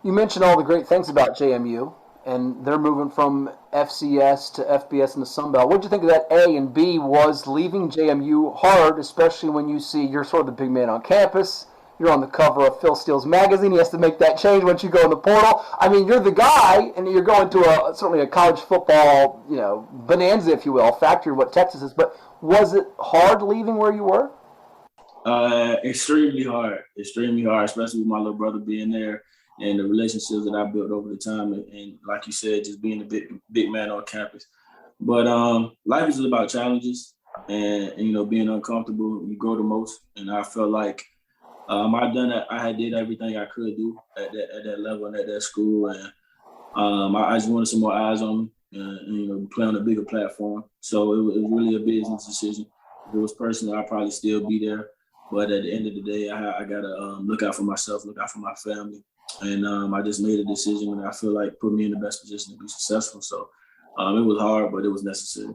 You mentioned all the great things about JMU, and they're moving from FCS to FBS in the Sun Belt. What did you think of that? A and B was leaving JMU hard, especially when you see you're sort of the big man on campus. You're on the cover of Phil Steele's magazine. He has to make that change once you go in the portal. I mean, you're the guy, and you're going to certainly a college football, bonanza, if you will, factory, what Texas is. But was it hard leaving where you were? Extremely hard, especially with my little brother being there and the relationships that I built over the time. And like you said, just being a big man on campus. But life is about challenges and being uncomfortable. You grow the most. And I felt like I done that. I had did everything I could do at that level and at that school. And I just wanted some more eyes on me and play on a bigger platform. So it was really a business decision. If it was personal, I'd probably still be there. But at the end of the day, I got to look out for myself, look out for my family. And I just made a decision and I feel like put me in the best position to be successful. So it was hard, but it was necessary.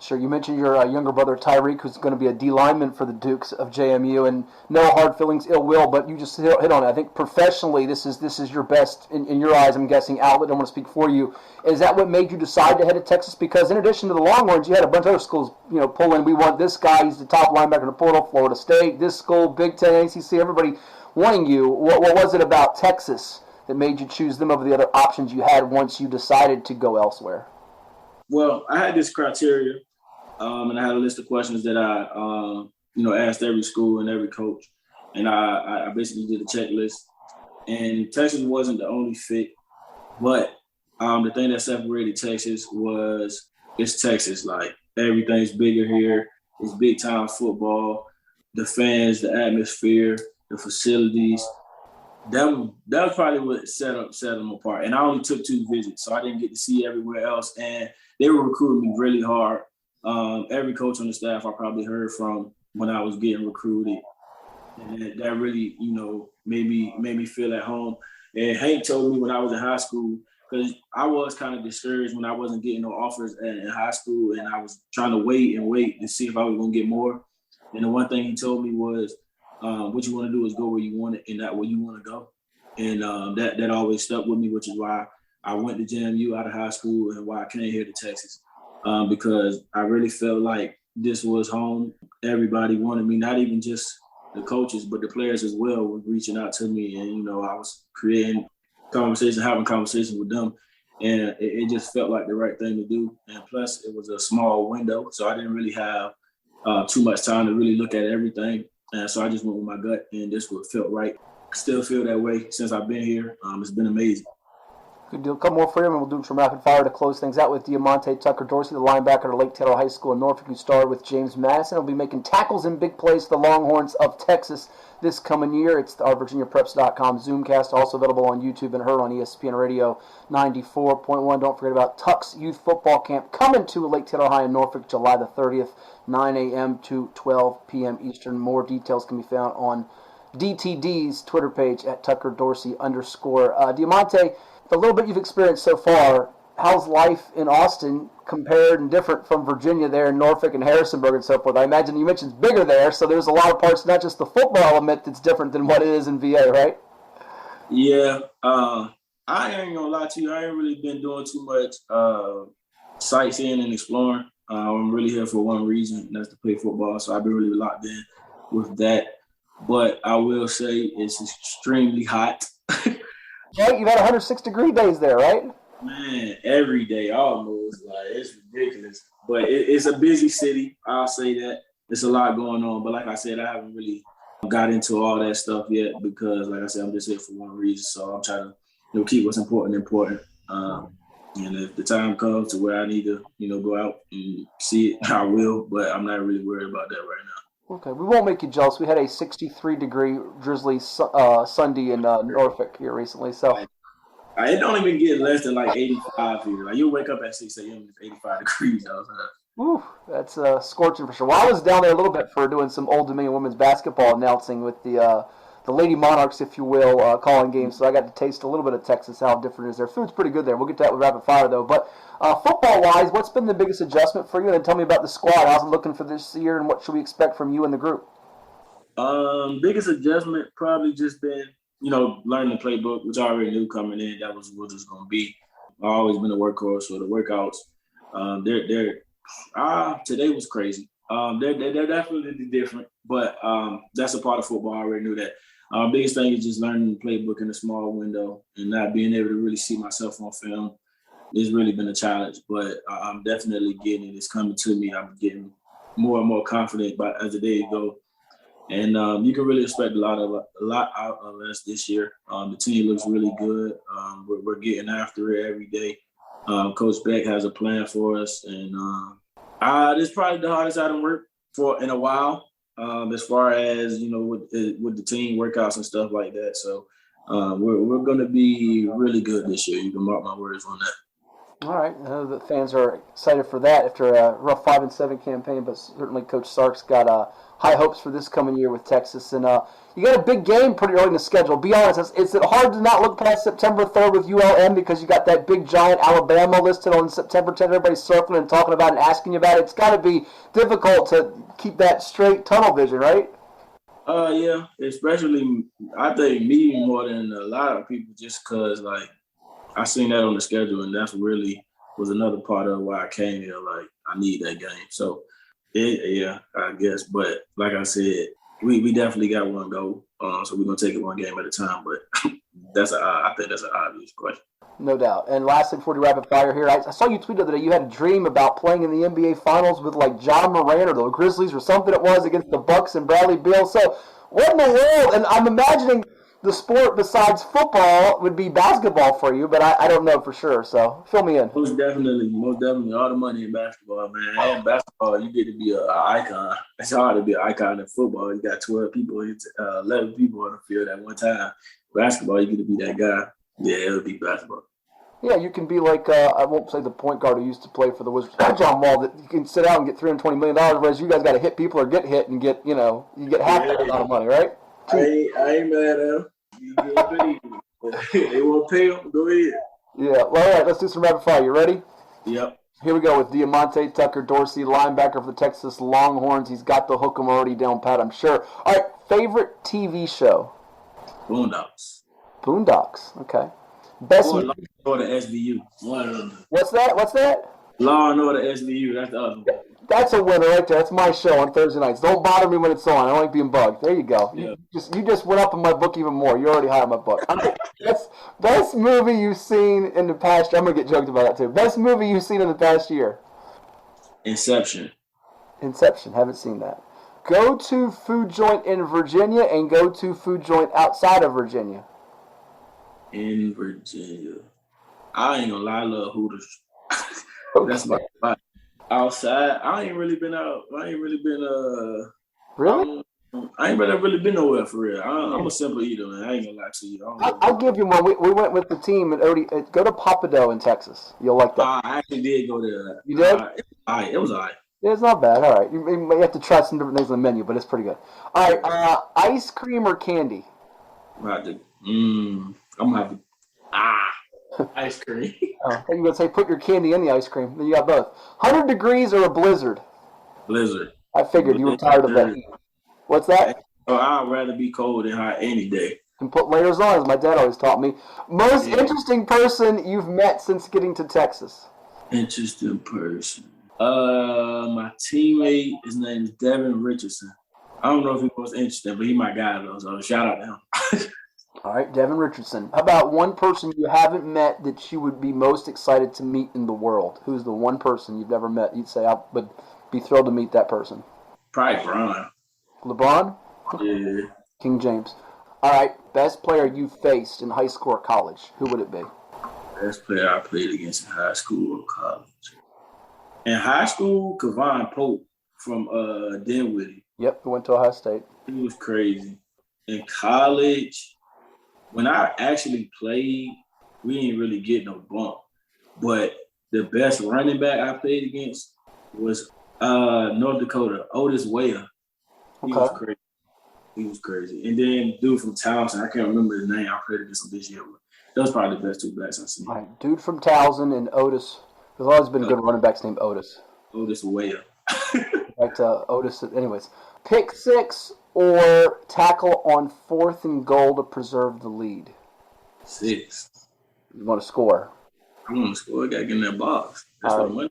Sure, you mentioned your younger brother Tyreek, who's going to be a D lineman for the Dukes of JMU, and no hard feelings, ill will, but you just hit on it. I think professionally, this is your best, in your eyes, I'm guessing, outlet. I don't want to speak for you. Is that what made you decide to head to Texas? Because in addition to the Longhorns, you had a bunch of other schools, pull in. We want this guy. He's the top linebacker in the portal. Florida State, this school, Big Ten, ACC, everybody wanting you. What was it about Texas that made you choose them over the other options you had once you decided to go elsewhere? Well, I had this criteria. And I had a list of questions that I, asked every school and every coach. And I basically did a checklist. And Texas wasn't the only fit. But the thing that separated Texas was it's Texas. Like, everything's bigger here. It's big-time football. The fans, the atmosphere, the facilities. That was probably what set them apart. And I only took 2 visits, so I didn't get to see everywhere else. And they were recruiting me really hard. Every coach on the staff I probably heard from when I was getting recruited, and that really, made me feel at home. And Hank told me when I was in high school, because I was kind of discouraged when I wasn't getting no offers in high school, and I was trying to wait to see if I was going to get more. And the one thing he told me was, what you want to do is go where you want it and not where you want to go. And that always stuck with me, which is why I went to JMU out of high school and why I came here to Texas. Because I really felt like this was home. Everybody wanted me, not even just the coaches, but the players as well were reaching out to me. And, I was having conversations with them. And it just felt like the right thing to do. And plus, it was a small window, so I didn't really have too much time to really look at everything. And so I just went with my gut, and this what felt right. I still feel that way since I've been here. It's been amazing. Could do a couple more for you, and we'll do some rapid fire to close things out with Diamonte Tucker-Dorsey, the linebacker at Lake Taylor High School in Norfolk, who starred with James Madison. He'll be making tackles in big plays for the Longhorns of Texas this coming year. It's our VirginiaPreps.com Zoomcast, also available on YouTube and heard on ESPN Radio 94.1. Don't forget about Tuck's Youth Football Camp coming to Lake Taylor High in Norfolk, July the 30th, 9 a.m. to 12 p.m. Eastern. More details can be found on DTD's Twitter page at Tucker-Dorsey_. Diamonte, the little bit you've experienced so far, how's life in Austin compared and different from Virginia there in Norfolk and Harrisonburg and so forth? I imagine you mentioned it's bigger there, so there's a lot of parts, not just the football element that's different than what it is in VA, right? Yeah. I ain't gonna lie to you. I ain't really been doing too much sightseeing and exploring. I'm really here for one reason, and that's to play football. So I've been really locked in with that. But I will say it's extremely hot. Right, you've had 106-degree days there, right? Man, every day almost. Like, it's ridiculous. But it's a busy city. I'll say that. There's a lot going on. But like I said, I haven't really got into all that stuff yet because, like I said, I'm just here for one reason. So I'm trying to keep what's important. And if the time comes to where I need to, go out and see it, I will. But I'm not really worried about that right now. Okay, we won't make you jealous. We had a 63-degree drizzly Sunday in Norfolk here recently. So it don't even get less than like 85 here. Like, you'll wake up at 6 a.m. and it's 85 degrees outside. Whew, that's scorching for sure. Well, I was down there a little bit for doing some Old Dominion women's basketball announcing with the Lady Monarchs, if you will, calling games. So I got to taste a little bit of Texas, how different it is there. Food's pretty good there. We'll get to that with rapid fire, though. But football-wise, what's been the biggest adjustment for you? And then tell me about the squad. How's it looking for this year, and what should we expect from you and the group? Biggest adjustment probably just been learning the playbook, which I already knew coming in, that was what it was going to be. I've always been a workhorse, so the workouts, today was crazy. They're definitely different, but that's a part of football. I already knew that. Biggest thing is just learning the playbook in a small window and not being able to really see myself on film. It's really been a challenge, but I'm definitely getting it. It's coming to me. I'm getting more and more confident as the days go. And you can really expect a lot out of us this year. The team looks really good. We're getting after it every day. Coach Beck has a plan for us, and this is probably the hardest I done worked for in a while, as far as with the team workouts and stuff like that. So we're going to be really good this year. You can mark my words on that. All right, I know the fans are excited for that after a rough 5-7 campaign, but certainly Coach Sark's got high hopes for this coming year with Texas. And you got a big game pretty early in the schedule. Be honest, is it hard to not look past September 3rd with ULM because you got that big giant Alabama listed on September 10th? Everybody's circling and talking about it and asking you about it. It's got to be difficult to keep that straight tunnel vision, right? Yeah, especially I think me more than a lot of people, just because I seen that on the schedule, and that's really was another part of why I came here. I need that game. So, yeah, I guess. But like I said, we definitely got one goal. So we're going to take it one game at a time. But I think that's an obvious question. No doubt. And lastly, before we rapid fire here, I saw you tweet the other day you had a dream about playing in the NBA Finals with John Moran or the Grizzlies or something it was against the Bucks and Bradley Beal. So what in the world? And I'm imagining the sport besides football would be basketball for you, but I don't know for sure. So fill me in. Most definitely. All the money in basketball, man. And basketball, you get to be an icon. It's hard to be an icon in football. You got 12 people, 11 people on the field at one time. Basketball, you get to be that guy. Yeah, it would be basketball. Yeah, you can be I won't say the point guard who used to play for the Wizards, John Wall, that you can sit out and get $320 million, whereas you guys got to hit people or get hit and get, you get half that amount of money, right? I ain't mad at him. You get paid. They won't pay him. Go ahead. Yeah. Well, all right. Let's do some rapid fire. You ready? Yep. Here we go with Diamonte Tucker-Dorsey, linebacker for the Texas Longhorns. He's got the hook 'em already down pat, I'm sure. All right. Favorite TV show? Boondocks. Okay. Best Law and Order SVU. One of them. What's that? Law and Order SVU. That's the other one. That's a winner right there. That's my show on Thursday nights. Don't bother me when it's on. I don't like being bugged. There you go. Yeah. You just went up in my book even more. You're already high on my book. Best movie you've seen in the past year. I'm going to get joked about that too. Best movie you've seen in the past year. Inception. Haven't seen that. Go to food joint in Virginia and go to food joint outside of Virginia. In Virginia. I ain't going to lie, I love Hooters. Okay. That's my spot. Outside, I ain't really been Really? I ain't really been nowhere for real. I'm a simple eater, man. I ain't gonna lie to you. I'll give you one. We went with the team and go to Papado in Texas. You'll like that. I actually did go there. You did? It was all right. Yeah, it's not bad. All right. You may have to try some different things on the menu, but it's pretty good. All right. Ice cream or candy? I'm gonna have to. Ice cream. Oh, you're gonna say put your candy in the ice cream. Then you got both. 100 degrees or a blizzard? Blizzard. I figured you were tired of that. What's that? Oh, I'd rather be cold than hot any day. And put layers on, as my dad always taught me. Most interesting person you've met since getting to Texas? Interesting person. My teammate, his name is Devin Richardson. I don't know if he was interesting, but he my guy though, so shout out to him. All right, Devin Richardson. How about one person you haven't met that you would be most excited to meet in the world? Who's the one person you've never met you'd say I would be thrilled to meet that person? Probably Brian. LeBron? Yeah. King James. All right, best player you faced in high school or college. Who would it be? Best player I played against in high school or college. In high school, Kevon Pope from Dinwiddie. Yep, we went to Ohio State. He was crazy. In college, when I actually played, we didn't really get no bump. But the best running back I played against was North Dakota, Otis Weah. He was crazy. And then dude from Towson, I can't remember his name. I played against him this year. But those probably the best two backs I've seen. All right, dude from Towson and Otis. There's always been good running backs named Otis. Otis Weah. Back to Otis. Anyways, pick six or tackle on 4th and goal to preserve the lead? 6. You want to score? I want to score. I got to get in that box. That's what the money.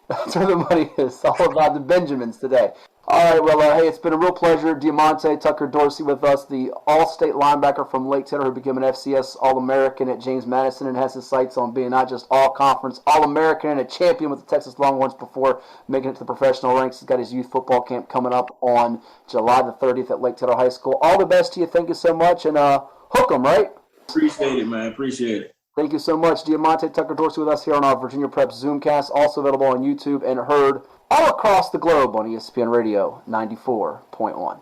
That's where the money is. It's all about the Benjamins today. All right, well, hey, it's been a real pleasure. Diamonte Tucker-Dorsey with us, the All-State linebacker from Lake Taylor who became an FCS All-American at James Madison and has his sights on being not just All-Conference, All-American, and a champion with the Texas Longhorns before making it to the professional ranks. He's got his youth football camp coming up on July the 30th at Lake Taylor High School. All the best to you. Thank you so much, and hook 'em, right? Appreciate it, man. Appreciate it. Thank you so much. Diamonte Tucker-Dorsey with us here on our Virginia Prep Zoomcast, also available on YouTube and heard all across the globe on ESPN Radio 94.1.